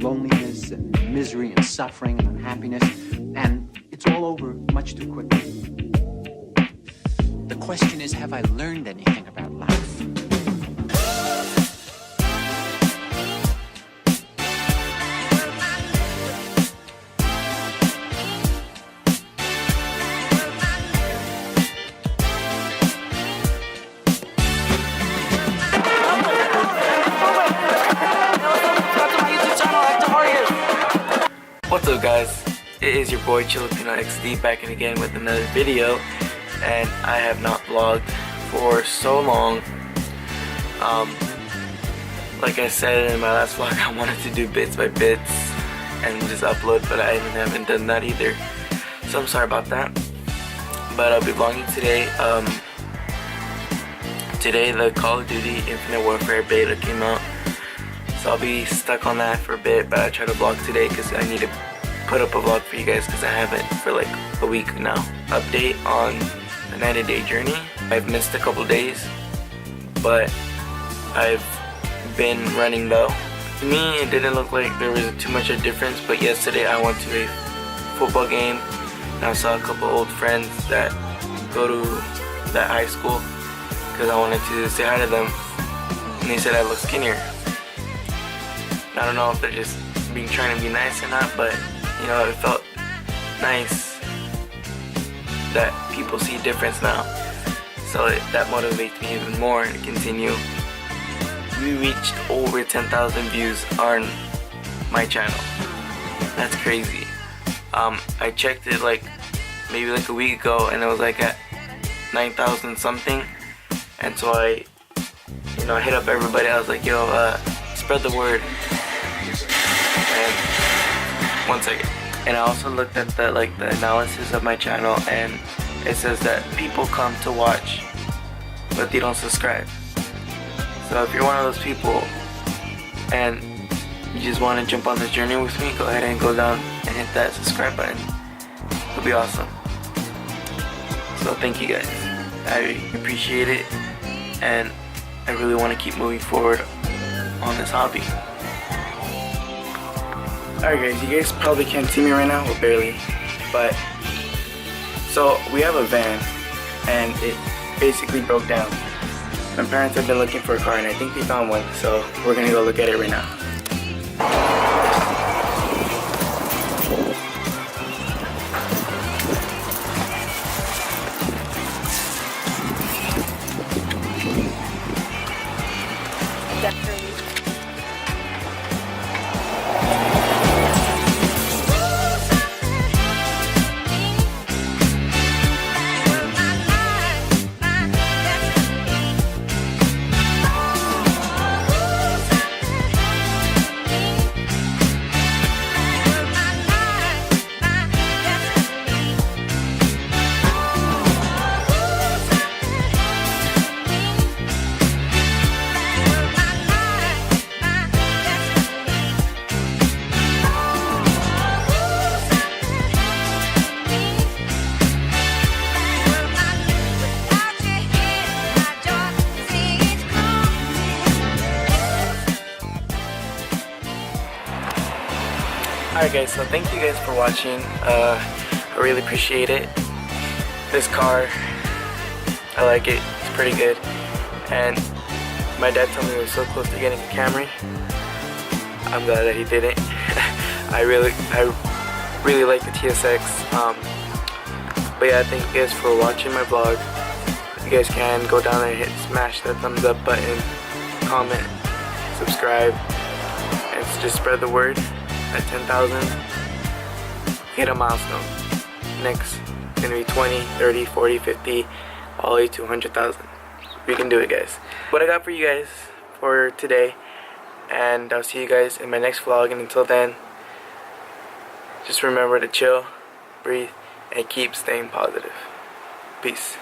loneliness and misery and suffering and unhappiness, and it's all over much too quickly. The question is, have I learned anything about life? What's up, guys? It is your boy Chilipino XD back in again with another video, and I have not vlogged for so long. Like I said in my last vlog, I wanted to do bits by bits and just upload, but I haven't done that either. So I'm sorry about that. But I'll be vlogging today. Today the Call of Duty Infinite Warfare beta came out. So I'll be stuck on that for a bit, but I try to vlog today because I need to put up a vlog for you guys because I haven't for like a week now. Update on the 90-day journey. I've missed a couple days, but I've been running though. To me, it didn't look like there was too much of a difference, but yesterday I went to a football game and I saw a couple old friends that go to that high school because I wanted to say hi to them, and they said I look skinnier. I don't know if they're just trying to be nice or not, but you know, it felt nice that people see a difference now. So that motivates me even more to continue. We reached over 10,000 views on my channel. That's crazy. I checked it maybe a week ago, and it was like at 9,000 something. And so I hit up everybody. I was like, yo, spread the word. And one second. And I also looked at the analysis of my channel, and it says that people come to watch, but they don't subscribe. So if you're one of those people and you just want to jump on this journey with me, go ahead and go down and hit that subscribe button. It'll be awesome. So thank you guys. I appreciate it, and I really want to keep moving forward on this hobby. Alright guys, you guys probably can't see me right now, or barely, but so we have a van and it basically broke down. My parents have been looking for a car and I think they found one, so we're gonna go look at it right now. Alright guys, so thank you guys for watching. I really appreciate it. This car, I like it. It's pretty good. And my dad told me we were so close to getting a Camry. I'm glad that he didn't. I really like the TSX. But yeah, thank you guys for watching my vlog. If you guys can, go down there and smash that thumbs up button, comment, subscribe, and just spread the word. At 10,000, hit a milestone. Next, it's gonna be 20, 30, 40, 50, all the way to 100,000. We can do it, guys. What I got for you guys for today, and I'll see you guys in my next vlog. And until then, just remember to chill, breathe, and keep staying positive. Peace.